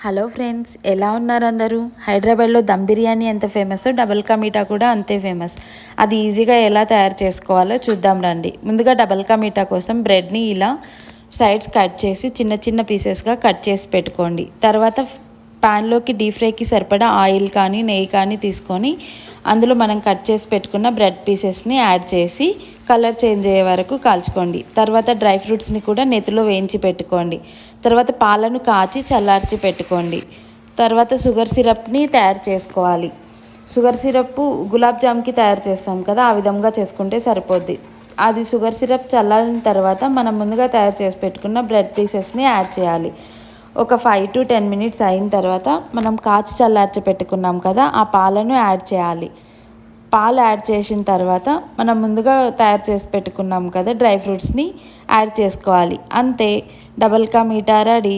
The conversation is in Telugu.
హలో ఫ్రెండ్స్, ఎలా ఉన్నారు అందరూ? హైదరాబాద్లో దమ్ బిర్యానీ ఎంత ఫేమస్, డబల్ కా మీఠా కూడా అంతే ఫేమస్. అది ఈజీగా ఎలా తయారు చేసుకోవాలో చూద్దాం రండి. ముందుగా డబల్ కా మీఠా కోసం బ్రెడ్ని ఇలా సైడ్స్ కట్ చేసి చిన్న చిన్న పీసెస్గా కట్ చేసి పెట్టుకోండి. తర్వాత ప్యాన్లోకి డీప్ ఫ్రైకి సరిపడా ఆయిల్ కానీ నెయ్యి కానీ తీసుకొని అందులో మనం కట్ చేసి పెట్టుకున్న బ్రెడ్ పీసెస్ని యాడ్ చేసి కలర్ చేంజ్ అయ్యే వరకు కాల్చుకోండి. తర్వాత డ్రై ఫ్రూట్స్ని కూడా నెత్తిలో వేయించి పెట్టుకోండి. తర్వాత పాలను కాచి చల్లార్చి పెట్టుకోండి. తర్వాత షుగర్ సిరప్ని తయారు చేసుకోవాలి. షుగర్ సిరప్ గులాబ్ జామ్కి తయారు చేస్తాం కదా, ఆ విధంగా చేసుకుంటే సరిపోద్ది. అది షుగర్ సిరప్ చల్లారిన తర్వాత మనం ముందుగా తయారు చేసి పెట్టుకున్న బ్రెడ్ పీసెస్ని యాడ్ చేయాలి. ఒక 5 to 10 మినిట్స్ అయిన తర్వాత మనం కాచి చల్లార్చి పెట్టుకున్నాం కదా, ఆ పాలను యాడ్ చేయాలి. పాలు యాడ్ చేసిన తర్వాత మనం ముందుగా తయారు చేసి పెట్టుకున్నాం కదా డ్రై ఫ్రూట్స్ని యాడ్ చేసుకోవాలి. అంతే, డబల్ కా మీఠా రెడీ.